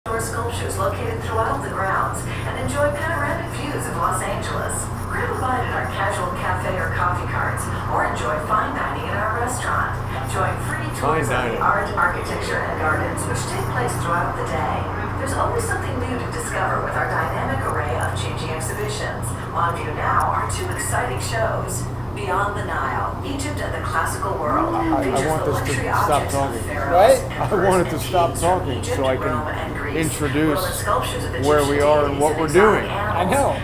Sculptures located throughout the grounds and enjoy panoramic views of Los Angeles. Grab a bite at our casual cafe or coffee carts, or enjoy fine dining at our restaurant. Join free tours of the art, architecture, and gardens, which take place throughout the day. There's always something new to discover with our dynamic array of changing exhibitions. On view now are two exciting shows. Beyond the Nile, Egypt and the Classical World features the luxury objects of pharaohs and I wanted to stop talking so I can introduce where we are and what we're doing. I know.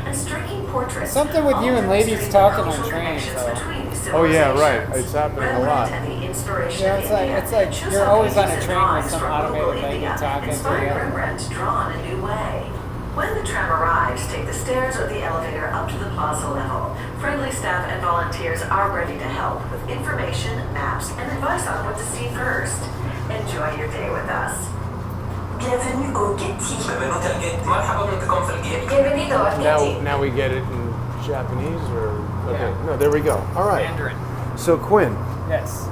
Something with you and ladies talking on trains, though. Oh yeah, right. It's happening a lot. Yeah, it's like you're always on a train with some automated lady talking to you. When the tram arrives, take the stairs or the elevator up to the plaza level. Friendly staff and volunteers are ready to help with information, maps, and advice on what to see first. Enjoy your day with us. Bienvenue au Getty. Bienvenido a Getty. Now we get it in Japanese, or okay? Yeah. No, there we go. All right. Mandarin. So Quinn, Yes.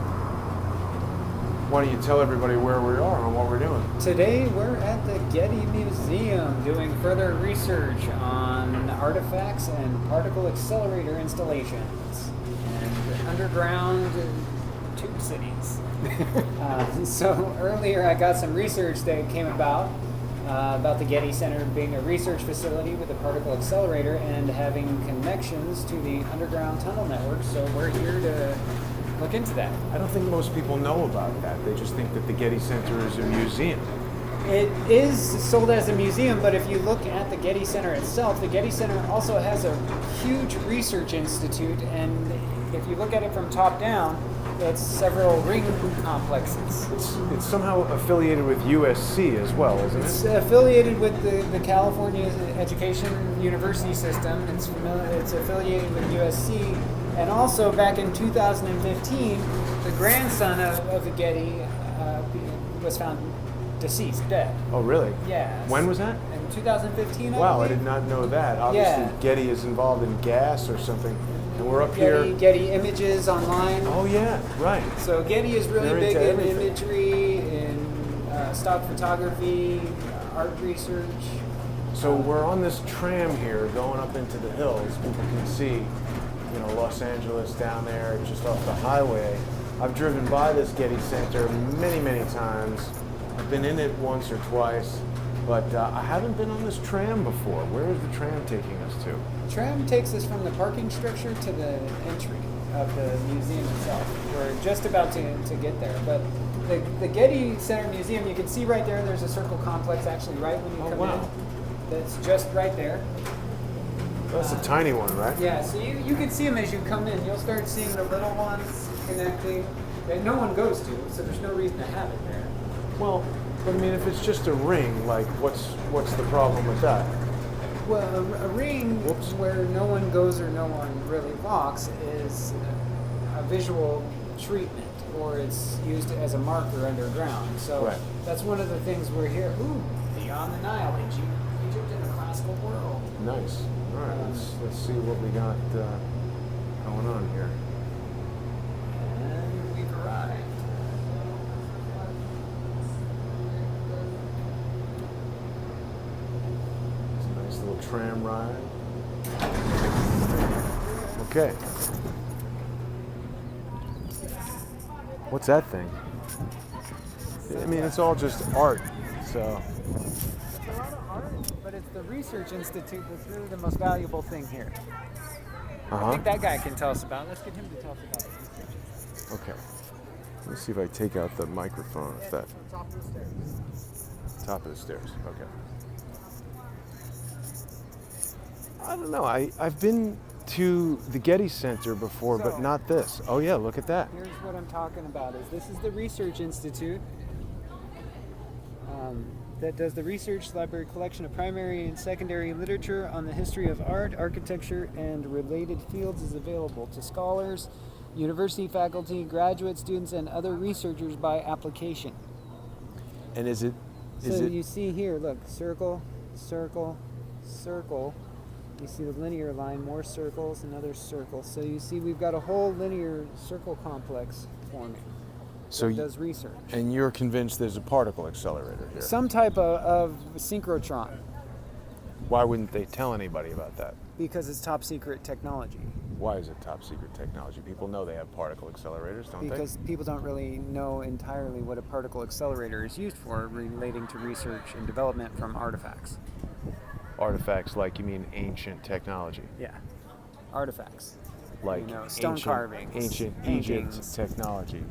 why don't you tell everybody where we are and what we're doing? Today we're at the Getty Museum doing further research on artifacts and particle accelerator installations and underground tube cities. So earlier I got some research that came about the Getty Center being a research facility with a particle accelerator and having connections to the underground tunnel network. So we're here to look into that. I don't think most people know about that. They just think that the Getty Center is a museum. It is sold as a museum, but if you look at the Getty Center itself, the Getty Center also has a huge research institute, and if you look at it from top down, it's several ring complexes. It's somehow affiliated with USC as well, isn't It's it? affiliated with the California Education University System. It's affiliated with USC, and also back in 2015, the grandson of the Getty was found deceased, dead. Oh, really? Yeah. When was that? In 2015. Wow, I did not know that. Obviously, Yeah. Getty is involved in gas or something. And we're up here. Getty Images online. Oh, yeah, right. So Getty is really They're big into in everything. imagery, in stock photography, art research. So we're on this tram here going up into the hills. People can see, Los Angeles down there just off the highway. I've driven by this Getty Center many, many times. I've been in it once or twice, but I haven't been on this tram before. Where is the tram taking us to? Tram takes us from the parking structure to the entry of the museum itself. We're just about to get there, but the Getty Center Museum, you can see right there, there's a circle complex actually right when you come in. That's just right there. That's a tiny one, right? Yeah, so you can see them as you come in. You'll start seeing the little ones connecting that no one goes to, so there's no reason to have it there. Well, but I mean, if it's just a ring, like, what's the problem with that? Well, a ring where no one goes or no one really walks is a visual treatment, or it's used as a marker underground. So Right. that's one of the things we're here. Ooh, beyond the Nile, Egypt and the classical world. Nice. All right, let's see what we got going on here. And we've arrived. It's a nice little tram ride. Okay. What's that thing? I mean, it's all just art, so. It's a lot of art, but it's the Research Institute that's really the most valuable thing here. I think that guy can tell us about it. Let's get him to tell us about it. Okay. Let me see if I take out the microphone. If that. Top of the stairs. Top of the stairs. Okay. I don't know. I've been to the Getty Center before, but not this. Oh yeah, look at that. Here's what I'm talking about. This is the Research Institute that does the research library collection of primary and secondary literature on the history of art, architecture, and related fields is available to scholars, university faculty, graduate students, and other researchers by application. And is it? You see here, look, circle, circle, circle. You see the linear line, more circles, another circle. So you see we've got a whole linear circle complex forming. So that does research. And you're convinced there's a particle accelerator here? Some type of synchrotron, Why wouldn't they tell anybody about that? because it's top secret technology. Why is it top secret technology? People know they have particle accelerators, don't Because people don't really know entirely what a particle accelerator is used for, relating to research and development from artifacts. they? Artifacts, like you mean ancient technology? Yeah, artifacts. Like Stone ancient, carvings, ancient Egypt paintings, technology.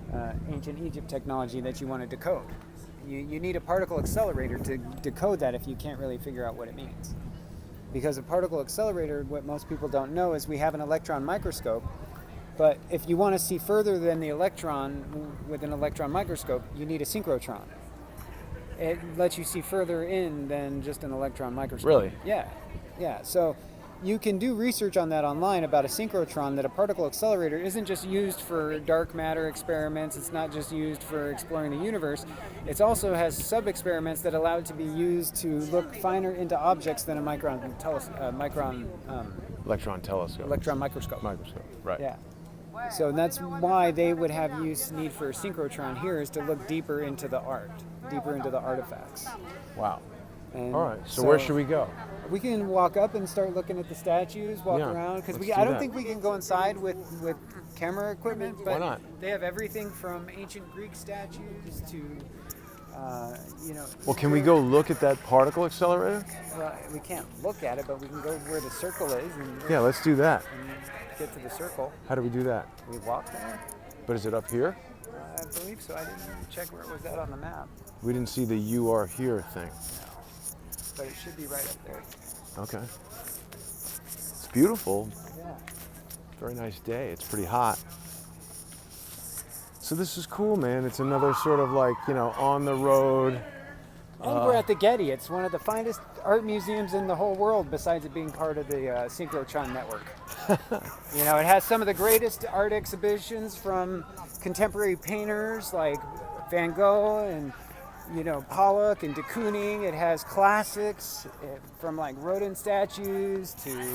Ancient Egypt technology that you want to decode. You need a particle accelerator to decode that if you can't really figure out what it means. Because a particle accelerator, what most people don't know is we have an electron microscope, but if you want to see further than the electron with an electron microscope, you need a synchrotron. It lets you see further in than just an electron microscope. Really? Yeah. So you can do research on that online about a synchrotron, that a particle accelerator isn't just used for dark matter experiments, it's not just used for exploring the universe, it also has sub-experiments that allow it to be used to look finer into objects than a Electron telescope. electron microscope. Microscope, right. Yeah. So that's why they would have need for a synchrotron here, is to look deeper into the art, deeper into the artifacts. Wow. And All right, so where should we go? We can walk up and start looking at the statues, walk Yeah, around, because let's do I don't that. think we can go inside with camera equipment. But Why not? They have everything from ancient Greek statues to, Well, can we go look at that particle accelerator? Well, we can't look at it, but we can go where the circle is and, Yeah, let's do that. and get to the circle. How do we do that? We walk there. But is it up here? I believe so. I didn't check where it was at on the map, We didn't see the "you are here" thing. but it should be right up there. Okay. It's beautiful. Yeah. Very nice day. It's pretty hot. So this is cool, man. It's another sort of like, on the road. And we're at the Getty. It's one of the finest art museums in the whole world, besides it being part of the Synchrotron network. It has some of the greatest art exhibitions from contemporary painters like Van Gogh and Pollock and de Kooning. It has classics from like Rodin statues to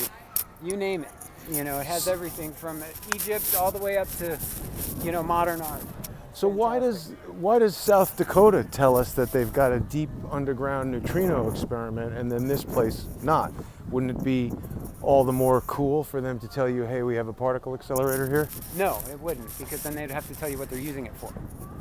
you name it. It has everything from Egypt all the way up to modern art. So why does South Dakota tell us that they've got a deep underground neutrino experiment and then this place not? Wouldn't it be all the more cool for them to tell you, hey, we have a particle accelerator here? No, it wouldn't, because then they'd have to tell you what they're using it for.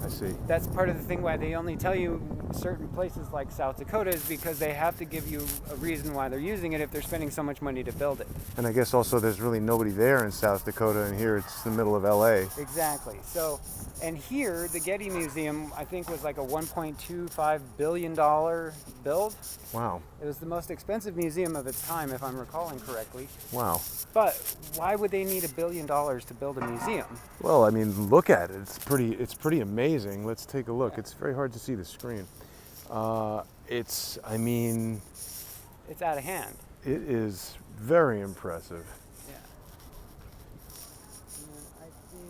I see. That's part of the thing why they only tell you certain places like South Dakota, is because they have to give you a reason why they're using it if they're spending so much money to build it. And I guess also there's really nobody there in South Dakota, and here it's the middle of LA. Exactly. So, and here, the Getty Museum, I think, was like a $1.25 billion build. Wow. It was the most expensive museum of its time, if I'm recalling correctly. Wow. But why would they need $1 billion to build a museum? Well, I mean, look at it. It's pretty amazing. Let's take a look. It's very hard to see the screen. It's out of hand. It is very impressive. Yeah. And I think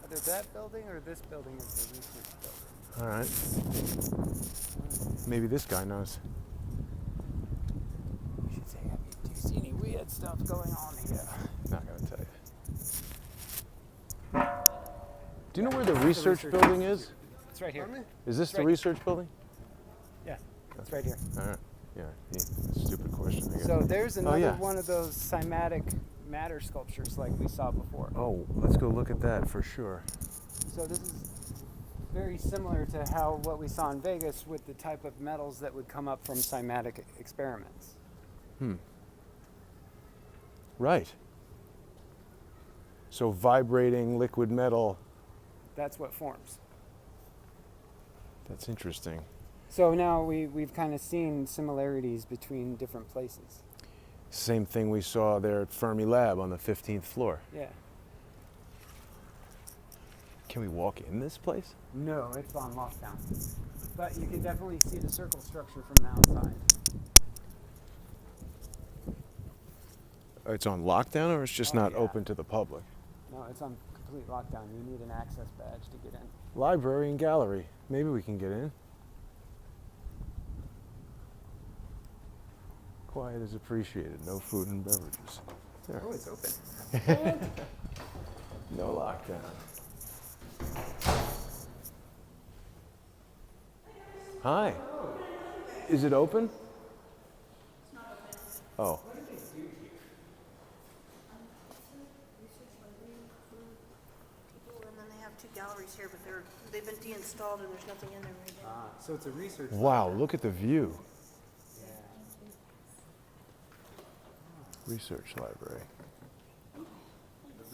either that building or this building is the research building. All right. Maybe this guy knows. You should say, do you see any weird stuff going on here? Not gonna tell you. Do you know where the research building is? It's right here. Is this It's the right- research building? Yeah, it's right here. All right. Yeah. Stupid question. I guess. So there's another yeah. one of those cymatic matter sculptures like we saw before. Oh, let's go look at that for sure. So this is very similar to what we saw in Vegas with the type of metals that would come up from cymatic experiments. Right. So vibrating liquid metal. That's what forms. That's interesting. So now we've kind of seen similarities between different places. Same thing we saw there at Fermi Lab on the 15th floor. Yeah. Can we walk in this place? No, it's on lockdown. But you can definitely see the circle structure from the outside. It's on lockdown, or it's just not Yeah. open to the public? No, it's on complete lockdown. You need an access badge to get in. Library and gallery. Maybe we can get in. Quiet is appreciated. No food and beverages. There. Oh, it's open. No lockdown. Hi. Is it open? Oh. And then they have two galleries here, but they've been deinstalled and there's nothing in there right now. So it's a research. Wow, look at the view. Yeah. Research library. The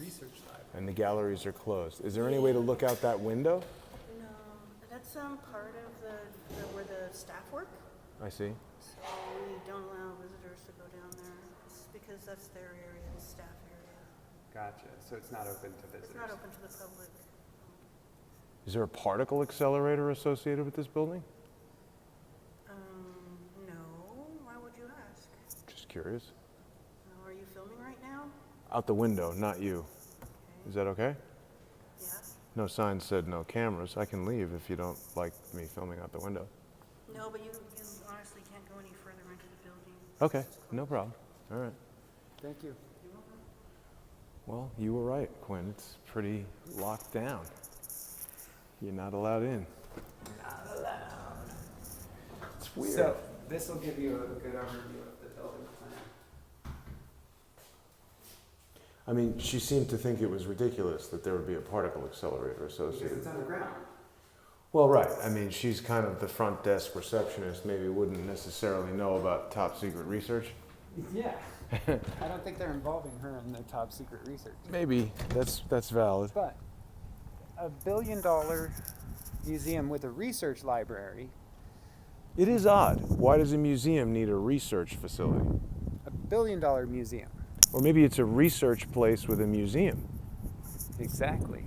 research library. And the galleries are closed. Is there any way to look out that window? No, that's part of where the staff work. I see. So we don't allow visitors to go down there. It's because that's their area, the staff area. Gotcha. So it's not open to visitors. It's not open to the public. Is there a particle accelerator associated with this building? No. Why would you ask? Just curious. Are you filming right now? Out the window, not you. Okay. Is that okay? Yeah. No sign said no cameras. I can leave if you don't like me filming out the window. No, but you honestly can't go any further into the building. Okay, no problem. All right. Thank you. Well, you were right, Quinn. It's pretty locked down. You're not allowed in. Not allowed. It's weird. So this will give you a good overview of the building plan. I mean, she seemed to think it was ridiculous that there would be a particle accelerator Because associated. it's underground. Well, right. I mean, she's kind of the front desk receptionist, maybe wouldn't necessarily know about top secret research. Yeah. I don't think they're involving her in the top secret research. Maybe. That's valid. But $1 billion museum with a research library, It is odd. Why does a museum need a research facility? $1 billion museum. Or maybe it's a research place with a museum. Exactly.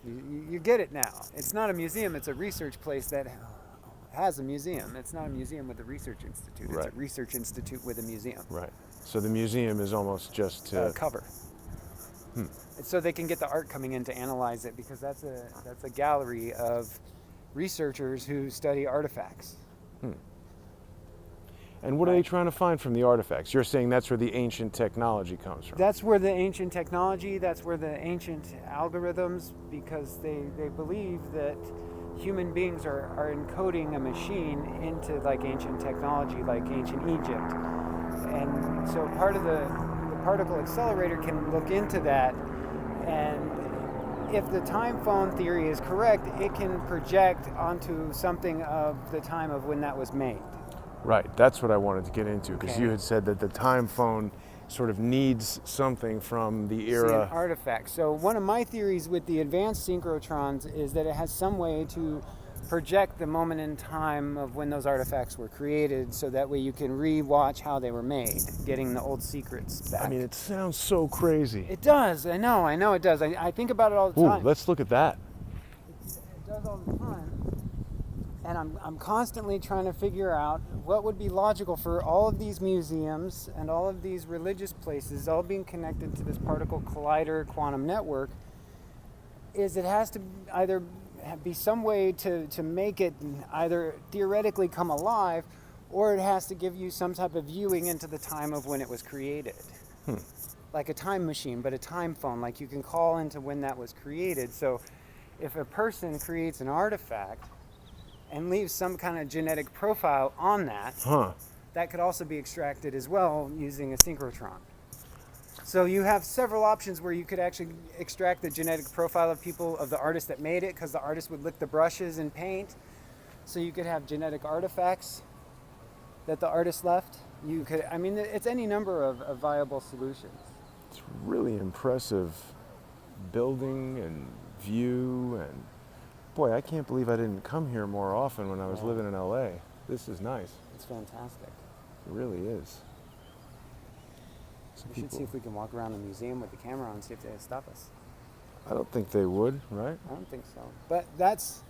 You get it now. It's not a museum, it's a research place that has a museum. It's not a museum with a research institute. It's Right. a research institute with a museum. Right. So the museum is almost just to... Cover. So they can get the art coming in to analyze it, because that's a gallery of researchers who study artifacts. And what are they trying to find from the artifacts? You're saying that's where the ancient technology comes from. That's where the ancient technology, that's where the ancient algorithms, because they believe that human beings are encoding a machine into like ancient technology, like ancient Egypt. And so part of the particle accelerator can look into that, and if the time phone theory is correct, it can project onto something of the time of when that was made. Right. That's what I wanted to get into, because Okay. you had said that the time phone sort of needs something from the See, era. an artifact. So one of my theories with the advanced synchrotrons is that it has some way to project the moment in time of when those artifacts were created, so that way you can re-watch how they were made, getting the old secrets back. I mean, it sounds so crazy. It does. I know it does. I think about it all the Ooh, time. let's look at that. It does all the time. And I'm constantly trying to figure out what would be logical for all of these museums and all of these religious places, all being connected to this particle collider quantum network, is it has to either be some way to make it either theoretically come alive, or it has to give you some type of viewing into the time of when it was created. Like a time machine, but a time phone, like you can call into when that was created. So if a person creates an artifact and leaves some kind of genetic profile on that, that could also be extracted as well using a synchrotron. So you have several options where you could actually extract the genetic profile of people, of the artist that made it, because the artist would lick the brushes and paint. So you could have genetic artifacts that the artist left. You could, I mean, it's any number of viable solutions. It's really impressive building and view, and boy, I can't believe I didn't come here more often when I was living in LA. This is nice. It's fantastic. It really is. Some We should see if we can walk around the museum with the camera on and see if they stop us. I don't think they would, right? I don't think so. But that's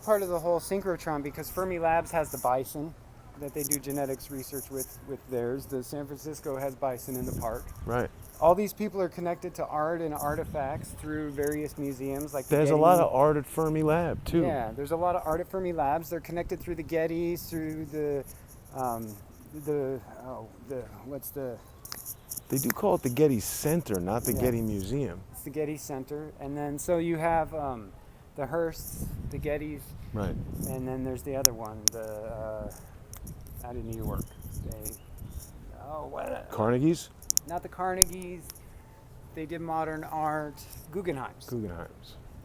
part of the whole synchrotron, because Fermi Labs has the bison that they do genetics research with theirs. The San Francisco has bison in the park. Right. All these people are connected to art and artifacts through various museums, like the There's a Getty. lot of art at Fermi Lab, too. Yeah, there's a lot of art at Fermi Labs. They're connected through the Gettys, through They do call it the Getty Center, not the Yeah. Getty Museum. it's the Getty Center, and then so you have the Hearsts, the Gettys, Right. and then there's the other one, out of New York. Carnegie's? Not the Carnegies. They did modern art. Guggenheim's.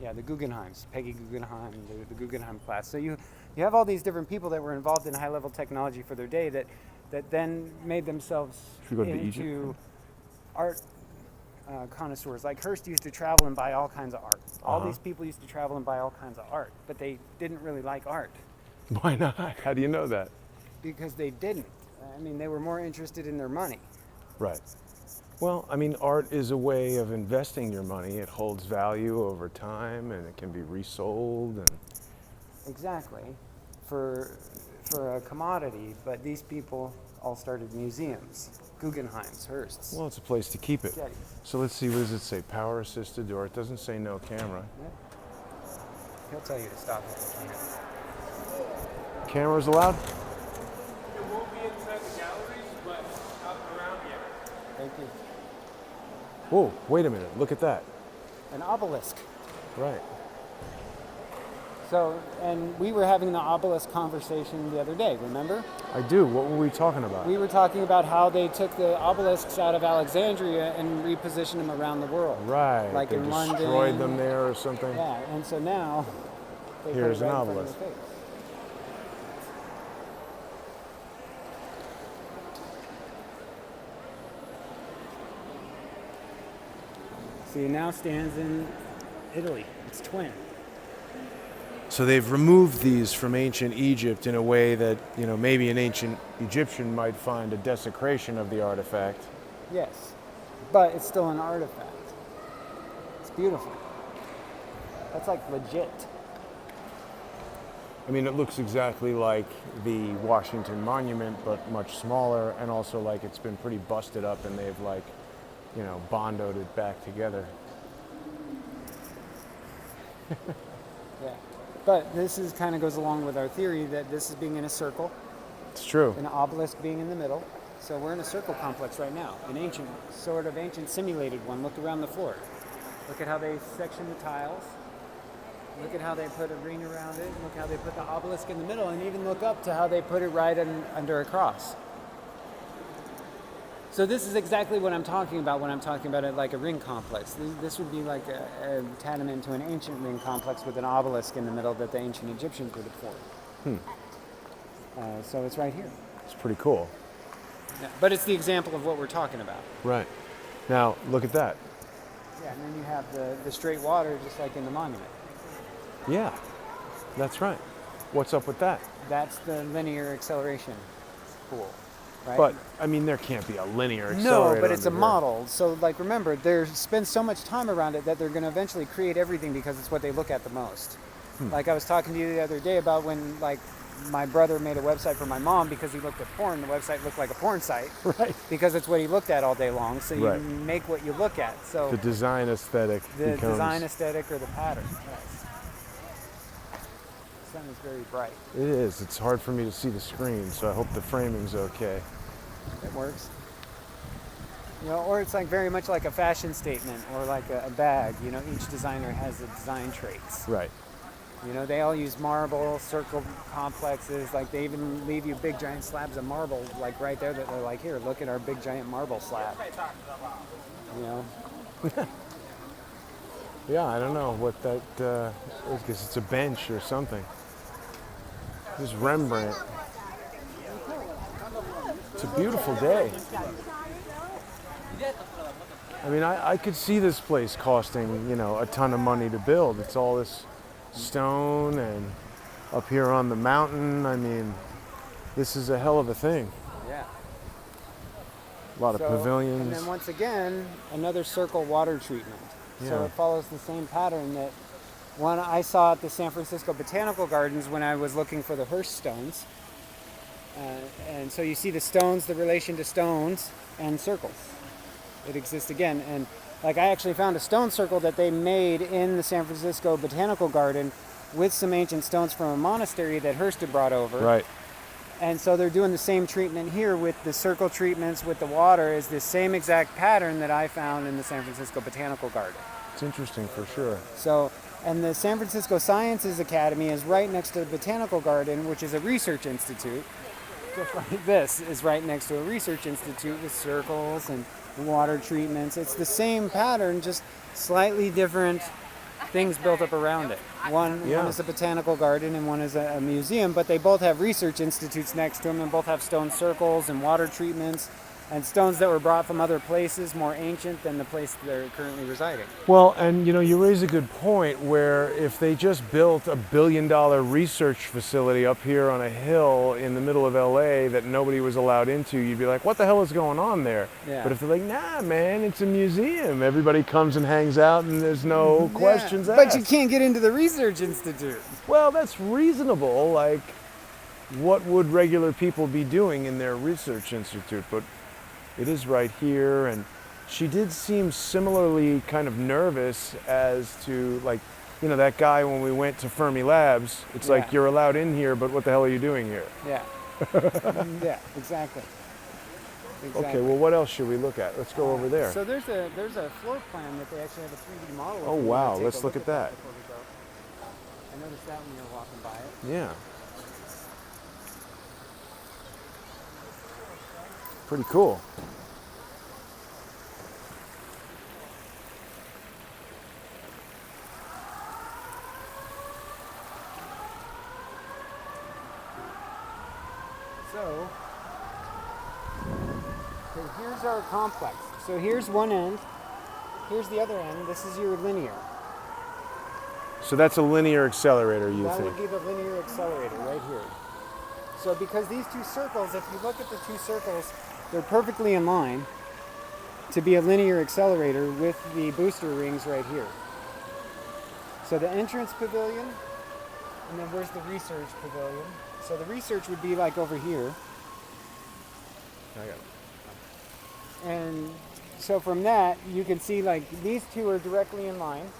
Yeah, the Guggenheims. Peggy Guggenheim, the Guggenheim class. So you have all these different people that were involved in high-level technology for their day that then made themselves Should we go to into Egypt? art connoisseurs. Like Hearst used to travel and buy all kinds of art. All these people used to travel and buy all kinds of art, but they didn't really like art. Why not? How do you know that? Because they didn't. I mean, they were more interested in their money. Right. Well, I mean, art is a way of investing your money. It holds value over time, and it can be resold. And Exactly, for a commodity. But these people all started museums, Guggenheims, Hearsts. well, it's a place to keep it. Getty. So let's see. What does it say? Power assisted, or it doesn't say no camera. Yeah. He'll tell you to stop if you can. Cameras allowed? It won't be inside the galleries, but up around here. Thank you. Whoa! Wait a minute. Look at that. An obelisk. Right. So, and we were having the obelisk conversation the other day, remember? I do. What were we talking about? We were talking about how they took the obelisks out of Alexandria and repositioned them around the world. Right. Like they in destroyed London. them there or something. Yeah, and so now they Here's put it an right in front of obelisk. your face. See, it now stands in Italy. It's twin. So they've removed these from ancient Egypt in a way that, you know, maybe an ancient Egyptian might find a desecration of the artifact. Yes, but it's still an artifact. It's beautiful. That's like legit. I mean, it looks exactly like the Washington Monument, but much smaller, and also like it's been pretty busted up and they've like, you know, bondoed it back together. Yeah. But this is kind of goes along with our theory that this is being in a circle, It's true. an obelisk being in the middle. So we're in a circle complex right now, an ancient, sort of ancient simulated one. Look around the floor. Look at how they section the tiles. Look at how they put a ring around it. Look how they put the obelisk in the middle, and even look up to how they put it right under a cross. So this is exactly what I'm talking about when I'm talking about it like a ring complex. This would be like a tantamount to an ancient ring complex with an obelisk in the middle that the ancient Egyptians would have formed. So it's right here. It's pretty cool. Yeah, but it's the example of what we're talking about. Right. Now, look at that. Yeah, and then you have the straight water just like in the monument. Yeah, that's right. What's up with that? That's the linear acceleration pool, right? But, I mean, there can't be a linear accelerator. no, but it's a under here. model. So, like, remember, there's spend so much time around it that they're going to eventually create everything because it's what they look at the most. Like I was talking to you the other day about when, like, my brother made a website for my mom because he looked at porn. The website looked like a porn site. Right. Because it's what he looked at all day long. So you Right. make what you look at. So The design aesthetic the becomes... design aesthetic or the pattern. Yes. The sun is very bright. It is. It's hard for me to see the screen, so I hope the framing's okay. It works. You know, or it's like very much like a fashion statement or like a bag. You know, each designer has the design traits. Right. You know, they all use marble, circle complexes. Like they even leave you big giant slabs of marble, like right there. That they're like, here, look at our big giant marble slab. You know. Yeah, I don't know what that is, because it's a bench or something. This is Rembrandt. It's a beautiful day. I mean, I could see this place costing, you know, a ton of money to build. It's all this stone and up here on the mountain. I mean, this is a hell of a thing. Yeah. A lot of pavilions. And then once again, another circle water treatment. So Yeah. it follows the same pattern that one I saw at the San Francisco Botanical Gardens when I was looking for the Hearst stones. And so you see the stones, the relation to stones and circles. It exists again. And like I actually found a stone circle that they made in the San Francisco Botanical Garden with some ancient stones from a monastery that Hearst had brought over. Right. And so they're doing the same treatment here with the circle treatments with the water is the same exact pattern that I found in the San Francisco Botanical Garden. It's interesting for sure. So, and the San Francisco Sciences Academy is right next to the Botanical Garden, which is a research institute. Just like this is right next to a research institute with circles and water treatments. It's the same pattern, just slightly different things built up around it. One is a botanical garden and one is a museum, but they both have research institutes next to them and both have stone circles and water treatments and stones that were brought from other places, more ancient than the place they're currently residing. Well, and you raise a good point where if they just built $1 billion research facility up here on a hill in the middle of LA that nobody was allowed into, you'd be like, what the hell is going on there? Yeah. But if they're like, nah, man, it's a museum. Everybody comes and hangs out and there's no questions asked. But you can't get into the research institute. Well, that's reasonable. Like, what would regular people be doing in their research institute? But it is right here, and she did seem similarly kind of nervous as to, like, that guy when we went to Fermi Labs. It's like, you're allowed in here, but what the hell are you doing here? Yeah. Yeah, exactly. Okay, well, what else should we look at? Let's go over there. So there's a floor plan that they actually have a 3D model of. Oh, If you wow, wanna take let's a look at that. before we go. I noticed that when you were walking by it. Yeah. Pretty cool. So here's our complex. So here's one end. Here's the other end. This is your linear. So that's a linear accelerator, you That think? would be the linear accelerator right here. So because these two circles, if you look at the two circles, they're perfectly in line to be a linear accelerator with the booster rings right here. So the entrance pavilion, and then where's the research pavilion? So the research would be like over here. I got it. And so from that, you can see like these two are directly in line.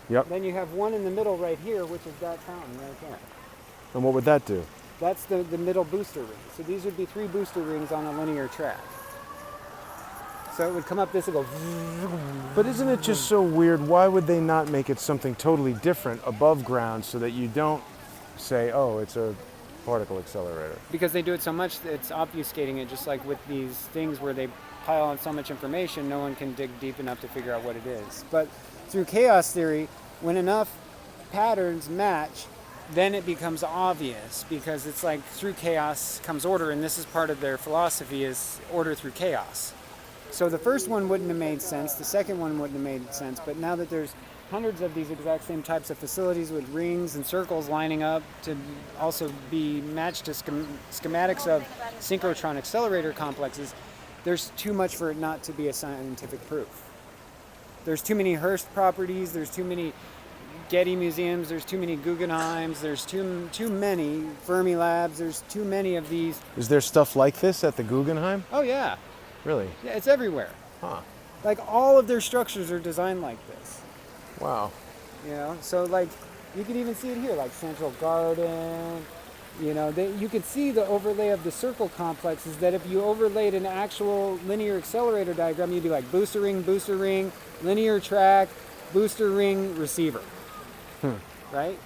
Yep. Then you have one in the middle right here, which is that fountain right there. And what would that do? That's the middle booster ring. So these would be 3 booster rings on a linear track. So it would come up this and go. But isn't it just so weird? Why would they not make it something totally different above ground so that you don't say, oh, it's a particle accelerator? Because they do it so much, it's obfuscating it, just like with these things where they pile on so much information, no one can dig deep enough to figure out what it is. But through chaos theory, when enough patterns match, then it becomes obvious, because it's like through chaos comes order, and this is part of their philosophy, is order through chaos. So the first one wouldn't have made sense, the second one wouldn't have made sense, but now that there's hundreds of these exact same types of facilities with rings and circles lining up to also be matched to schematics of synchrotron accelerator complexes, there's too much for it not to be a scientific proof. There's too many Hearst properties, there's too many Getty museums, there's too many Guggenheims, there's too many Fermi Labs, there's too many of these. Is there stuff like this at the Guggenheim? Oh yeah. Really? Yeah, it's everywhere. Huh. Like all of their structures are designed like this. Wow. So like you can even see it here, like Central Garden. You could see the overlay of the circle complexes, that if you overlaid an actual linear accelerator diagram, you'd be like booster ring, linear track, booster ring, receiver. Right?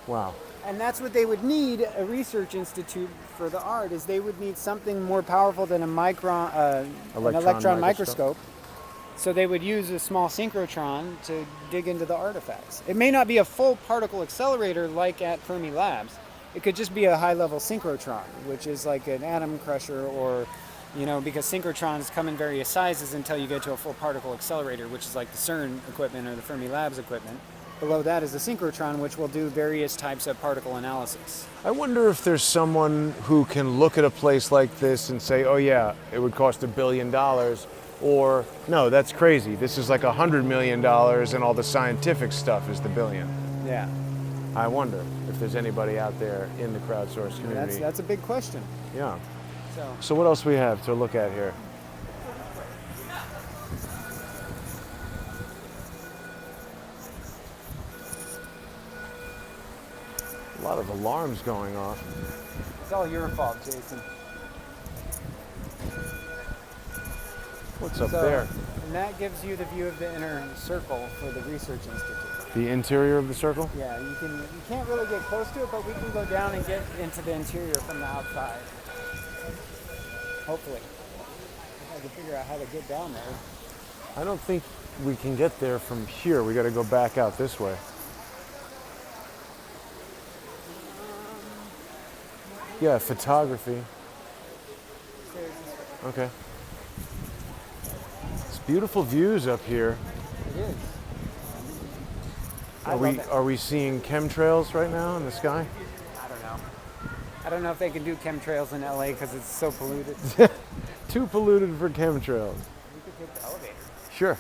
Wow. And that's what they would need a research institute for the art, is they would need something more powerful than an electron microscope. So they would use a small synchrotron to dig into the artifacts. It may not be a full particle accelerator like at Fermi Labs. It could just be a high-level synchrotron, which is like an atom crusher, or, because synchrotrons come in various sizes until you get to a full particle accelerator, which is like the CERN equipment or the Fermi Labs equipment. Below that is a synchrotron, which will do various types of particle analysis. I wonder if there's someone who can look at a place like this and say, oh yeah, it would cost $1 billion, or no, that's crazy. This is like $100 million and all the scientific stuff is the billion. Yeah. I wonder if there's anybody out there in the crowdsourced community. That's a big question. Yeah. So So what else we have to look at here? lot of alarms going off. It's all your fault, Jason. What's up So, there? And that gives you the view of the inner circle for the Research Institute. The interior of the circle? Yeah, you can't really get close to it, but we can go down and get into the interior from the outside. Hopefully. I can figure out how to get down there. I don't think we can get there from here. We got to go back out this way. Yeah, photography. Okay. It's beautiful views up here. It is. Are we seeing chemtrails right now in the sky? I don't know. I don't know if they can do chemtrails in LA because it's so polluted. Too polluted for chemtrails. We could take the elevator. Sure.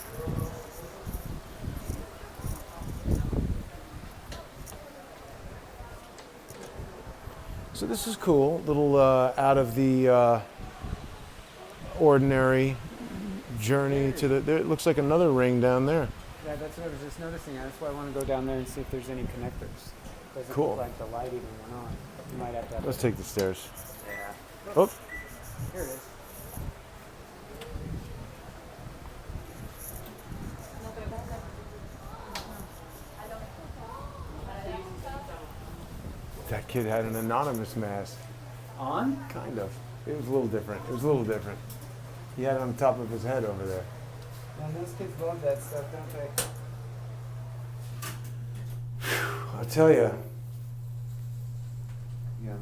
So this is cool. Little out of the ordinary journey to the. There, it looks like another ring down there. Yeah, that's what I was just noticing. That's why I want to go down there and see if there's any connectors. Doesn't Cool. look like the light even went on. You might have to. Let's take the stairs. Yeah. Oh, Here it is. that kid had an anonymous mask. On? Kind of. It was a little different. It was a little different. He had it on top of his head over there. And those kids love that stuff, don't they? I'll tell you. Yeah.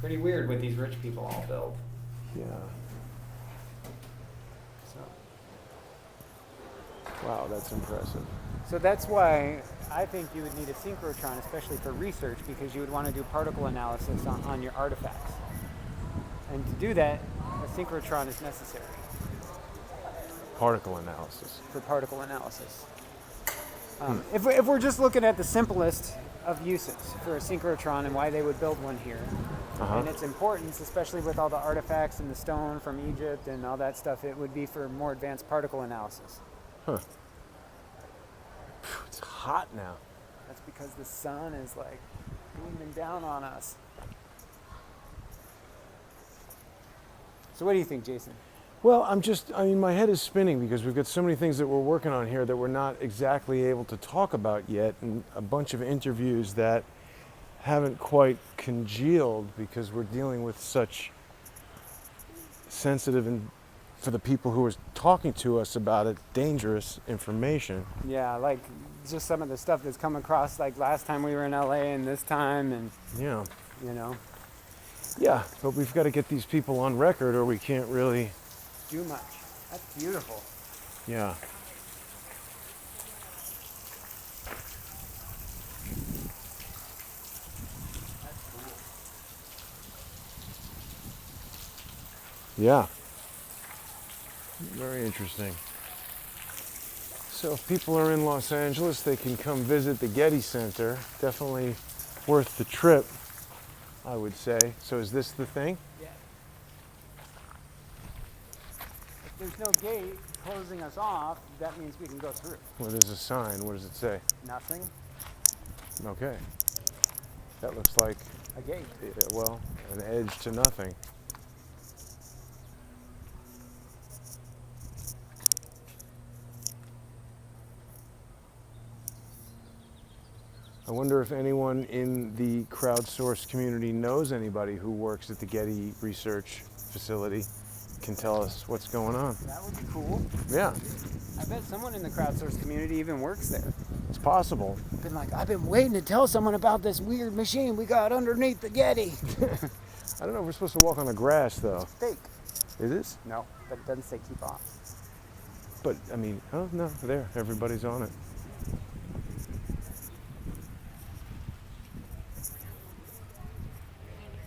Pretty weird what these rich people all build. Yeah. So. Wow, that's impressive. So that's why I think you would need a synchrotron, especially for research, because you would want to do particle analysis on your artifacts. And to do that, a synchrotron is necessary Particle analysis. for particle analysis. If we're just looking at the simplest of uses for a synchrotron and why they would build one here, and its importance, especially with all the artifacts and the stone from Egypt and all that stuff, it would be for more advanced particle analysis. Huh. It's hot now. That's because the sun is like beaming down on us. So what do you think, Jason? Well, I mean, my head is spinning because we've got so many things that we're working on here that we're not exactly able to talk about yet, and a bunch of interviews that haven't quite congealed because we're dealing with such sensitive and, for the people who are talking to us about it, dangerous information. Yeah, like just some of the stuff that's come across like last time we were in LA and this time, and Yeah. you know, Yeah, but we've got to get these people on record or we can't really, do much. That's beautiful. yeah. Yeah. Very interesting. So if people are in Los Angeles, they can come visit the Getty Center. Definitely worth the trip, I would say. So is this the thing? Yeah. If there's no gate closing us off, that means we can go through. Well, there's a sign. What does it say? Nothing. Okay. That looks like, A gate. well, an edge to nothing. I wonder if anyone in the crowdsourced community knows anybody who works at the Getty Research Facility, can tell us what's going on. That would be cool. Yeah, I bet someone in the crowdsourced community even works there. it's possible. Been like, I've been waiting to tell someone about this weird machine we got underneath the Getty. I don't know if we're supposed to walk on the grass though. Fake. It is? No, but it doesn't say keep off. But, I mean, oh no, there, everybody's on it.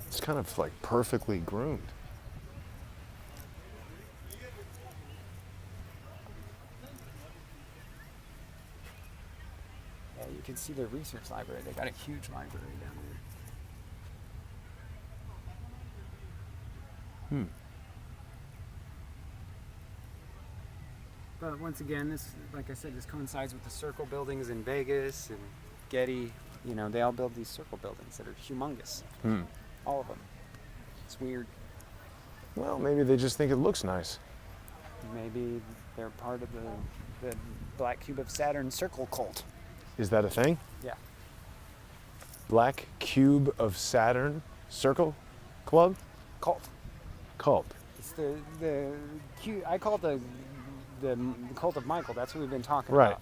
It's kind of like perfectly groomed. Yeah, you can see their research library. They got a huge library down there. But once again, this, like I said, this coincides with the Circle buildings in Vegas and Getty, they all build these circle buildings that are humongous. All of them. It's weird. Well, maybe they just think it looks nice. Maybe they're part of the Black Cube of Saturn circle cult. Is that a thing? Yeah. Black Cube of Saturn Circle Club? Cult. Cult. It's the cube. I call it the cult of Michael. That's what we've been talking Right. about.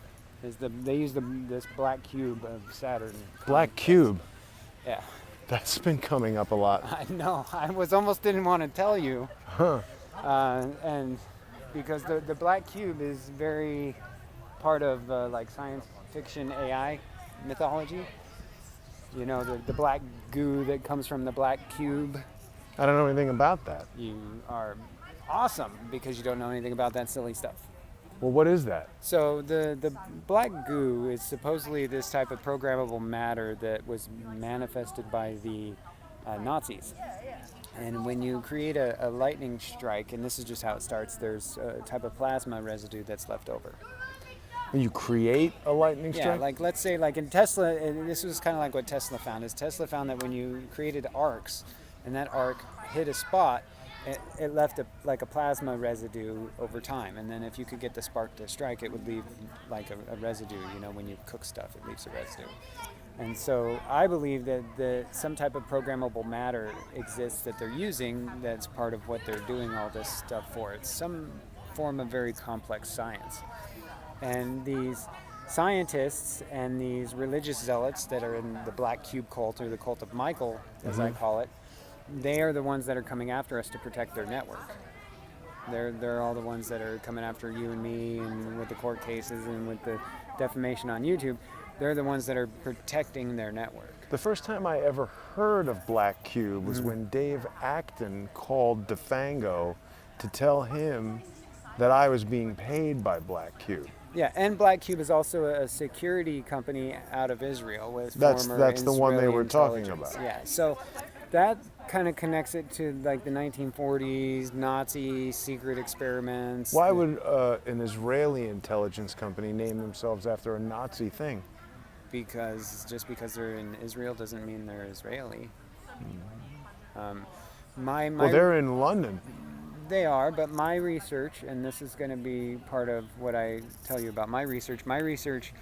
They use this black cube of Saturn. Black Cube. Yeah. That's been coming up a lot. I know. I almost didn't want to tell you. Huh. And because the black cube is very part of like science fiction AI mythology. The black goo that comes from the black cube. I don't know anything about that. You are awesome because you don't know anything about that silly stuff. Well, what is that? So the black goo is supposedly this type of programmable matter that was manifested by the Nazis. And when you create a lightning strike, and this is just how it starts, there's a type of plasma residue that's left over. You create a lightning Yeah, strike? like let's say like in Tesla, this was kind of like what Tesla found, is Tesla found that when you created arcs, and that arc hit a spot, it left like a plasma residue over time. And then if you could get the spark to strike, it would leave like a residue. When you cook stuff, it leaves a residue. And so I believe that some type of programmable matter exists that they're using that's part of what they're doing all this stuff for. It's some form of very complex science. And these scientists and these religious zealots that are in the Black Cube cult, or the cult of Michael, as I call it, they are the ones that are coming after us to protect their network. They're all the ones that are coming after you and me, and with the court cases and with the defamation on YouTube. They're the ones that are protecting their network. The first time I ever heard of Black Cube was when Dave Acton called DeFango to tell him that I was being paid by Black Cube. Yeah, and Black Cube is also a security company out of Israel with That's former the one they Israeli were talking intelligence. about. Yeah, so that kind of connects it to like the 1940s Nazi secret experiments. Why would an Israeli intelligence company name themselves after a Nazi thing? Because just because they're in Israel doesn't mean they're Israeli. Well, they're in London. They are, but my research, and this is going to be part of what I tell you about my research. My research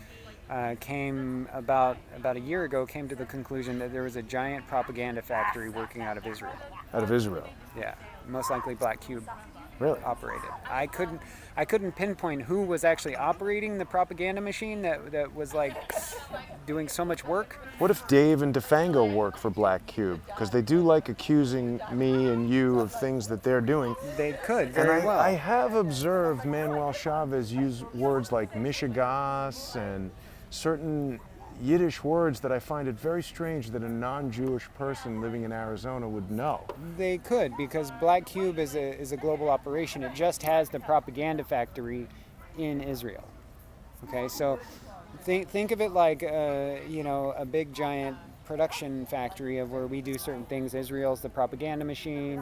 came about a year ago, came to the conclusion that there was a giant propaganda factory working out of Israel. Out of Israel. Yeah, most likely Black Cube Really? operated. I couldn't pinpoint who was actually operating the propaganda machine that was like doing so much work. What if Dave and DeFango work for Black Cube? Because they do like accusing me and you of things that they're doing. They could And very well. I have observed Manuel Chavez use words like mishigas and certain Yiddish words that I find it very strange that a non-Jewish person living in Arizona would know. They could, because Black Cube is a global operation. It just has the propaganda factory in Israel. Okay, so think of it like a big giant production factory of where we do certain things. Israel's the propaganda machine.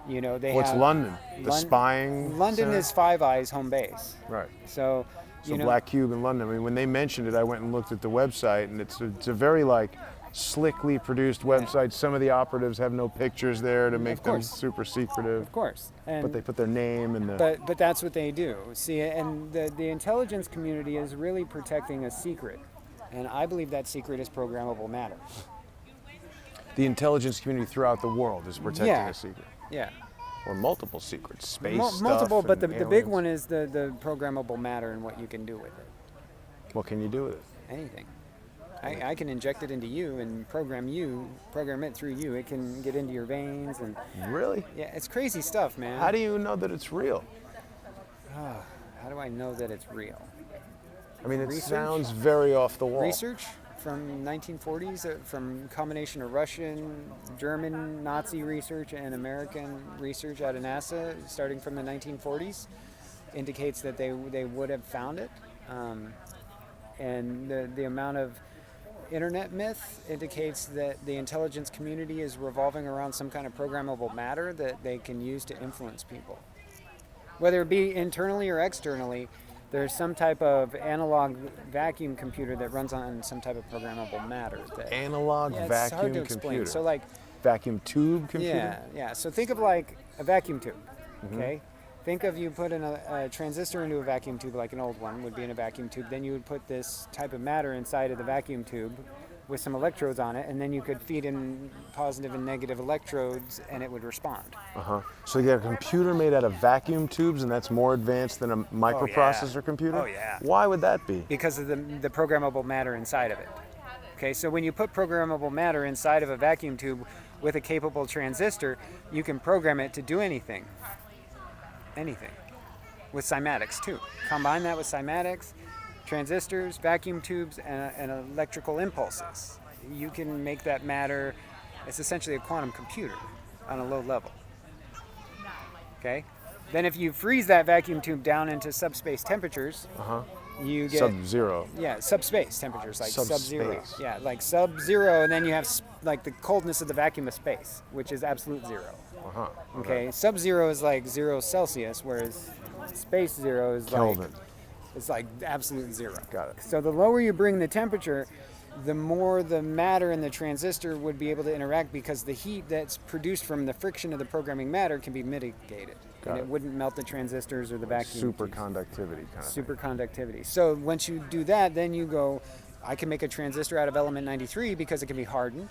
What's have London? The spying London center? is Five Eyes home base. Right. So Black Cube in London. I mean, when they mentioned it, I went and looked at the website, and it's a very slickly produced website. Some of the operatives have no pictures there to make them super secretive. Of course. But they put their name and the. But that's what they do. See, and the intelligence community is really protecting a secret, and I believe that secret is programmable matter. The intelligence community throughout the world is protecting a secret. Yeah. Or multiple secrets, space Multiple, stuff but the and big aliens. one is the programmable matter and what you can do with it. What can you do with it? Anything. I can inject it into you and program it through you. It can get into your veins and Really? yeah, it's crazy stuff, man. How do you know that it's real? How do I know that it's real? I mean, it Research? sounds very off the wall. Research from 1940s, from combination of Russian, German, Nazi research and American research out of NASA, starting from the 1940s, indicates that they would have found it. And the amount of internet myth indicates that the intelligence community is revolving around some kind of programmable matter that they can use to influence people. Whether it be internally or externally, There's some type of analog vacuum computer that runs on some type of programmable matter. Analog It's vacuum hard to explain. computer. So like, Vacuum tube computer? yeah. So think of like a vacuum tube, okay? Think of you put in a transistor into a vacuum tube, like an old one would be in a vacuum tube. Then you would put this type of matter inside of the vacuum tube with some electrodes on it, and then you could feed in positive and negative electrodes, and it would respond. So you got a computer made out of vacuum tubes, and that's more advanced than a microprocessor computer? Oh, yeah. Why would that be? Because of the programmable matter inside of it. Okay, so when you put programmable matter inside of a vacuum tube with a capable transistor, you can program it to do anything. Anything. With cymatics too. Combine that with cymatics, transistors, vacuum tubes, and electrical impulses. You can make that matter, it's essentially a quantum computer on a low level. Okay? Then if you freeze that vacuum tube down into subspace temperatures, you get Sub-zero. Yeah, subspace temperatures, like sub-zero. Subspace. Yeah, like sub-zero, and then you have like the coldness of the vacuum of space, which is absolute zero. Okay, sub-zero is like 0 Celsius, whereas space zero is Kelvin. like it's like absolute zero. Got it. So the lower you bring the temperature, the more the matter in the transistor would be able to interact, because the heat that's produced from the friction of the programming matter can be mitigated. And it wouldn't melt the transistors or the vacuum tubes. Superconductivity kind of thing. Superconductivity. So once you do that, then you go, I can make a transistor out of element 93 because it can be hardened.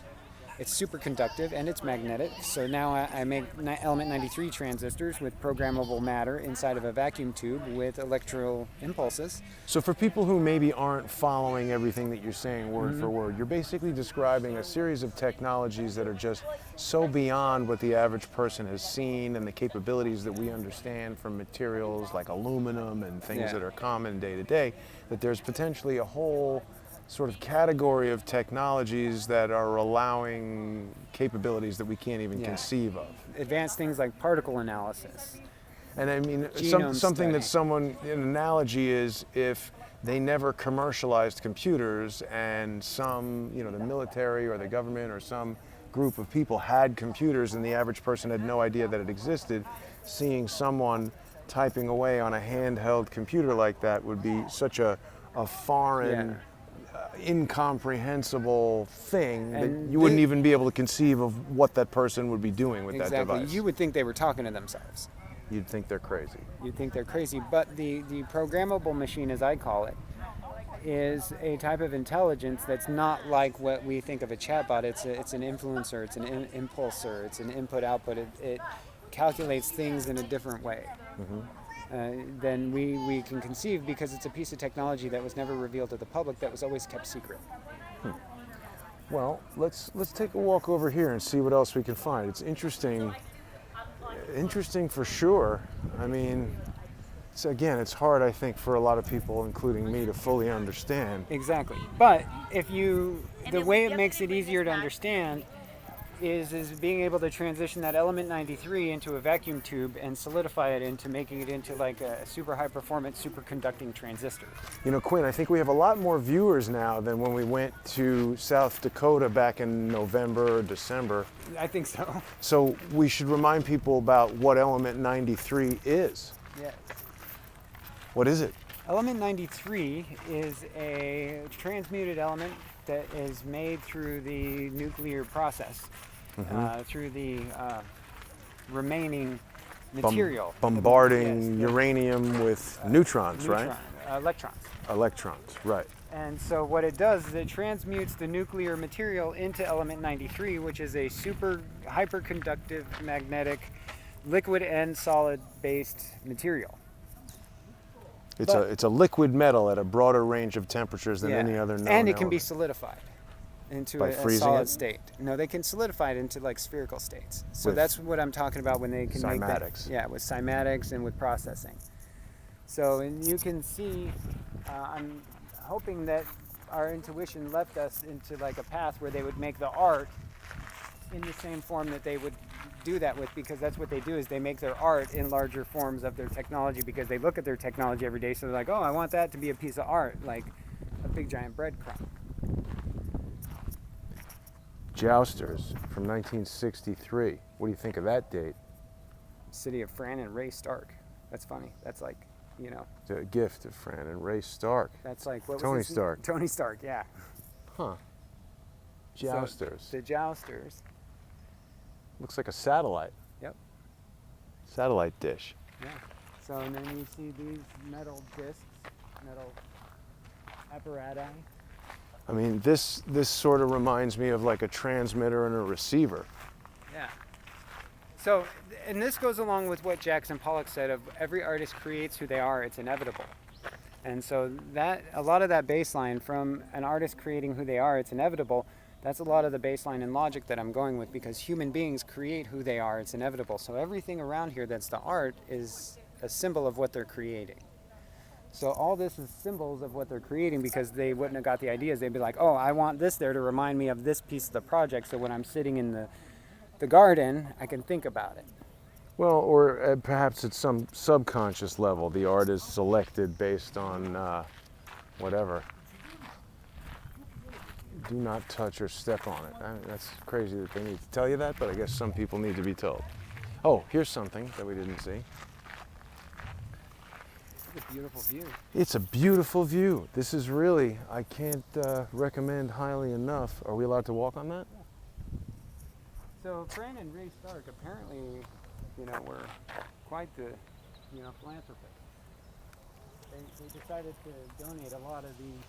It's superconductive and it's magnetic. So now I make element 93 transistors with programmable matter inside of a vacuum tube with electrical impulses. So for people who maybe aren't following everything that you're saying word for word, you're basically describing a series of technologies that are just so beyond what the average person has seen, and the capabilities that we understand from materials like aluminum and things that are common day to day, that there's potentially a whole sort of category of technologies that are allowing capabilities that we can't even conceive of. Advanced things like particle analysis. And I mean, Genome something that study. an analogy is if they never commercialized computers and some, the military or the government or some group of people had computers and the average person had no idea that it existed, seeing someone typing away on a handheld computer like that would be such a foreign, incomprehensible thing that you wouldn't even be able to conceive of what that person would be doing with that device. You would think they were talking to themselves. You'd think they're crazy. You'd think they're crazy, but the programmable machine, as I call it, is a type of intelligence that's not like what we think of a chatbot. It's an influencer, it's an impulsor, it's an input-output. It calculates things in a different way than we can conceive, because it's a piece of technology that was never revealed to the public, that was always kept secret. Well, let's take a walk over here and see what else we can find. It's interesting for sure. I mean, it's hard, I think, for a lot of people, including me, to fully understand. Exactly. But the way it makes it easier to understand is being able to transition that element 93 into a vacuum tube and solidify it into making it into like a super high performance superconducting transistor. Quinn, I think we have a lot more viewers now than when we went to South Dakota back in November or December. I think so. So we should remind people about what element 93 is. Yeah. What is it? Element 93 is a transmuted element that is made through the nuclear process, through the remaining material. Bombarding uranium with neutrons, right? Electrons. Electrons, right. And so what it does is it transmutes the nuclear material into element 93, which is a super hyperconductive magnetic liquid and solid based material. It's a liquid metal at a broader range of temperatures than any other known and it can be element. solidified into By a freezing solid it? state. No, they can solidify it into like spherical states. So With that's what I'm talking about when they can make that. cymatics. Yeah, with cymatics and with processing. So, and you can see, I'm hoping that our intuition left us into like a path where they would make the art in the same form that they would do that with, because that's what they do, is they make their art in larger forms of their technology, because they look at their technology every day, so they're like, oh, I want that to be a piece of art, like a big giant breadcrumb. Jousters from 1963. What do you think of that date? City of Fran and Ray Stark. That's funny. That's like you know, The gift of Fran and Ray Stark. that's like what Tony was his Stark. Tony Stark, yeah. Huh. So, Jousters. the jousters. Looks like a satellite. Yep. Satellite dish. Yeah. So and then you see these metal discs, metal apparatus. I mean, this sort of reminds me of like a transmitter and a receiver. Yeah. So, and this goes along with what Jackson Pollock said of every artist creates who they are, it's inevitable. And so that, a lot of that baseline from an artist creating who they are, it's inevitable, that's a lot of the baseline and logic that I'm going with, because human beings create who they are, it's inevitable. So everything around here that's the art is a symbol of what they're creating. So all this is symbols of what they're creating, because they wouldn't have got the ideas. They'd be like, oh, I want this there to remind me of this piece of the project, so when I'm sitting in the garden, I can think about it. Well, or perhaps at some subconscious level, the art is selected based on whatever. Do not touch or step on it. I mean, that's crazy that they need to tell you that, but I guess some people need to be told. Oh, here's something that we didn't see. It's a beautiful view. It's a beautiful view. This is really, I can't recommend highly enough. Are we allowed to walk on that? So Fran and Ray Stark apparently, you know, were quite the, you know, philanthropists. They decided to donate a lot of these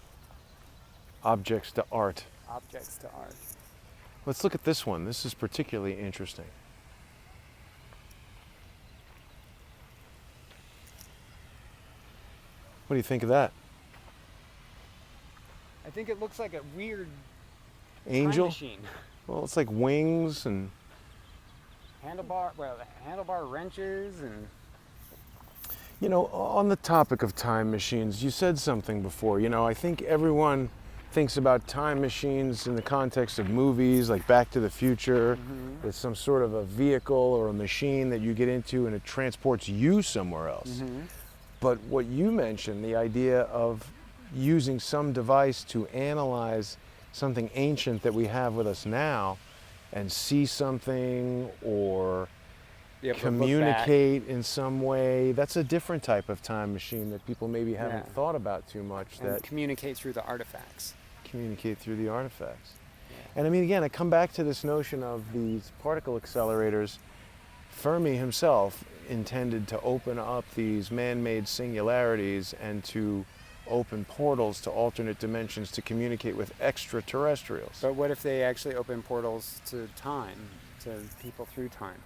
Objects to art. objects to art. Let's look at this one. This is particularly interesting. What do you think of that? I think it looks like a weird Angel? time machine. Well, it's like wings and handlebar wrenches and. you know, on the topic of time machines, you said something before. You know, I think everyone thinks about time machines in the context of movies like Back to the Future. Mm-hmm. It's some sort of a vehicle or a machine that you get into and it transports you somewhere else. Mm-hmm. But what you mentioned, the idea of using some device to analyze something ancient that we have with us now and see something or communicate in some way, that's a different type of time machine that people maybe haven't thought about too much. And that communicate through the artifacts. communicate through the artifacts. And I mean, again, I come back to this notion of these particle accelerators. Fermi himself intended to open up these man-made singularities and to open portals to alternate dimensions to communicate with extraterrestrials. But what if they actually open portals to time, to people through time?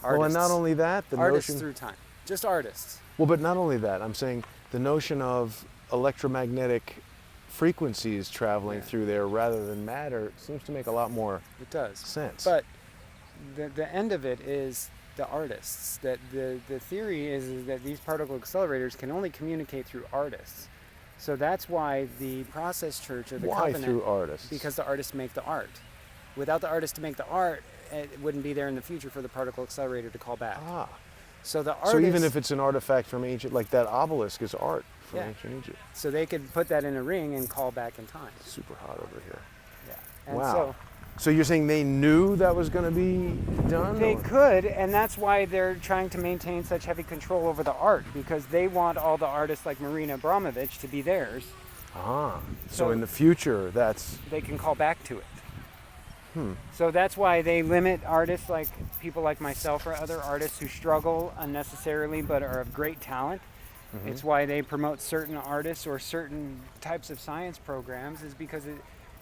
Well, and not only that, the artists notion... through time. Just artists. Well, but not only that, I'm saying the notion of electromagnetic frequencies traveling through there rather than matter seems to make a lot more It does. sense. But the end of it is the artists. That the theory is that these particle accelerators can only communicate through artists. So that's why the process church or the Why covenant, through artists? because the artists make the art. Without the artists to make the art, it wouldn't be there in the future for the particle accelerator to call back. Ah. So the artists, So even if it's an artifact from ancient, like that obelisk is art from ancient Egypt. so they could put that in a ring and call back in time. Super hot over here. Yeah. And Wow. So you're saying they knew that was going to be done? They or- could, and that's why they're trying to maintain such heavy control over the art, because they want all the artists like Marina Abramovich to be theirs. Ah. So So- in the future, that's... They can call back to it. So that's why they limit artists like people like myself or other artists who struggle unnecessarily but are of great talent. It's why they promote certain artists or certain types of science programs, is because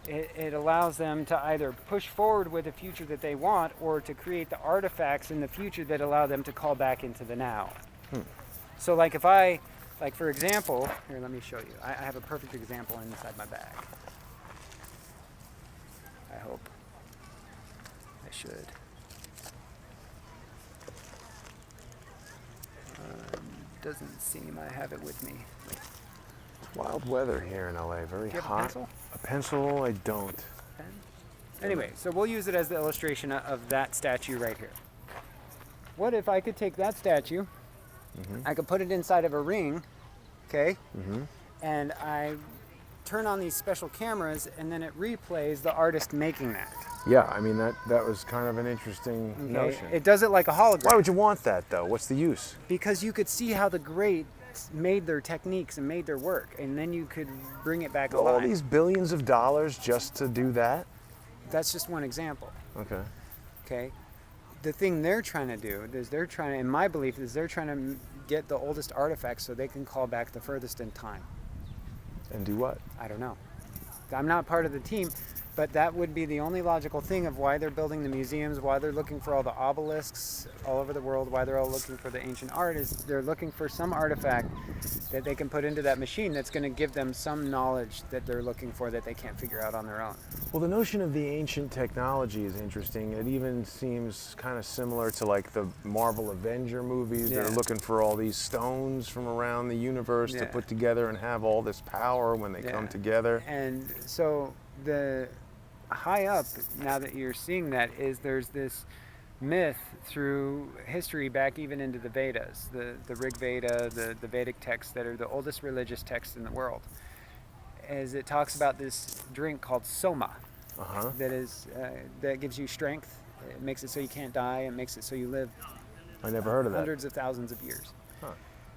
it allows them to either push forward with a future that they want or to create the artifacts in the future that allow them to call back into the now. So like if I, like for example, here let me show you. I have a perfect example inside my bag. I hope. I should. Doesn't seem I have it with me. Wild weather here in LA, very Do you have a hot. pencil? A pencil, I don't. Pen? Anyway, so we'll use it as the illustration of that statue right here. What if I could take that statue, I could put it inside of a ring, okay, and I turn on these special cameras and then it replays the artist making that. Yeah, I mean, that was kind of an interesting Okay? notion. It does it like a hologram. Why would you want that, though? What's the use? Because you could see how the great made their techniques and made their work, and then you could bring it back All alive. these billions of dollars just to do that? That's just one example. Okay. Okay. The thing they're trying to do is in my belief, is they're trying to get the oldest artifacts so they can call back the furthest in time. And do what? I don't know. I'm not part of the team, but that would be the only logical thing of why they're building the museums, why they're looking for all the obelisks all over the world, why they're all looking for the ancient art, is they're looking for some artifact that they can put into that machine that's going to give them some knowledge that they're looking for that they can't figure out on their own. Well, the notion of the ancient technology is interesting. It even seems kind of similar to like the Marvel Avenger movies. Yeah. They're looking for all these stones from around the universe to Yeah. put together and have all this power when they come Yeah. together. And so the high up, now that you're seeing that, is there's this myth through history back even into the Vedas, the Rig Veda, the Vedic texts that are the oldest religious texts in the world, as it talks about this drink called soma Uh-huh. that gives you strength. It makes it so you can't die. It makes it so you live I never heard of that. hundreds of thousands of years. Huh.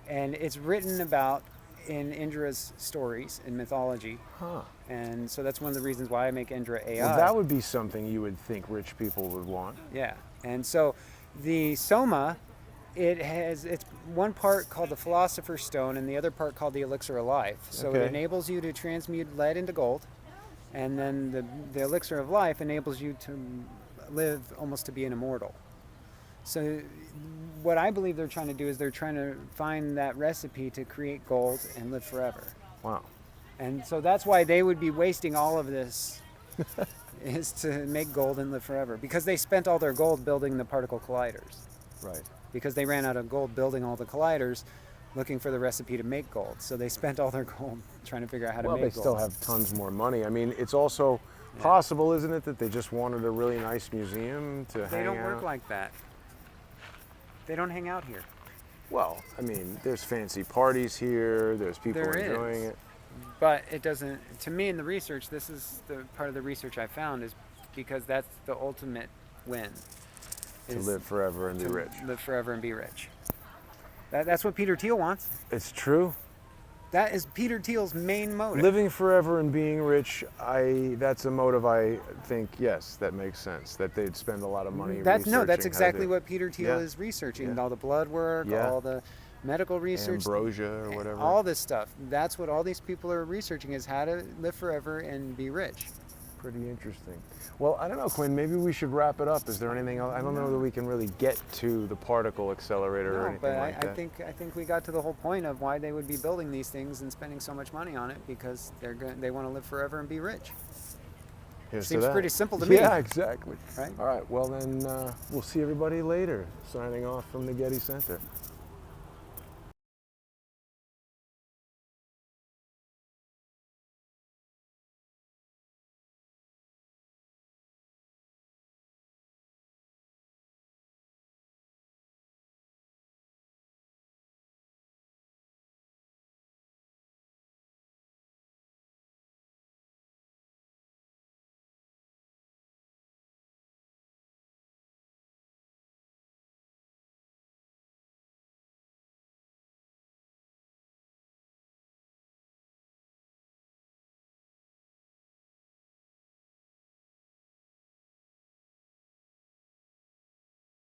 And it's written about in Indra's stories in mythology. Huh. And so that's one of the reasons why I make Indra AI. Well, that would be something you would think rich people would want. Yeah. And so the soma, it's one part called the philosopher's stone and the other part called the elixir of life. So Okay. it enables you to transmute lead into gold, and then the elixir of life enables you to live almost to be an immortal. So what I believe they're trying to do is they're trying to find that recipe to create gold and live forever. Wow. And so that's why they would be wasting all of this is to make gold and live forever, because they spent all their gold building the particle colliders, Right. because they ran out of gold building all the colliders looking for the recipe to make gold. So they spent all their gold trying to figure out how to Well, make they gold. still have tons more money. I mean, it's also possible, isn't it, that they just wanted a really nice museum to They hang don't out? work like that. They don't hang out here. Well, I mean, there's fancy parties here. There's people There enjoying is. it. But it doesn't, to me in the research, this is the part of the research I found, is because that's the ultimate win. To is live forever and be to rich. Live forever and be rich. That's what Peter Thiel wants. It's true. That is Peter Thiel's main motive. Living forever and being rich, that's a motive I think, yes, that makes sense. That they'd spend a lot of money That's researching that's how exactly to what Peter Thiel Yeah. is researching. Yeah. All the blood work, Yeah. all the medical research, ambrosia or whatever. all this stuff. That's what all these people are researching, is how to live forever and be rich. Pretty interesting. Well, I don't know, Quinn, maybe we should wrap it up. Is there anything else? I don't know that we can really get to the particle accelerator or No, anything but like I that. think we got to the whole point of why they would be building these things and spending so much money on it, because they want to live forever and be rich. Here's to Seems that. pretty simple to me. Yeah, exactly. Right? All right, well then we'll see everybody later. Signing off from the Getty Center.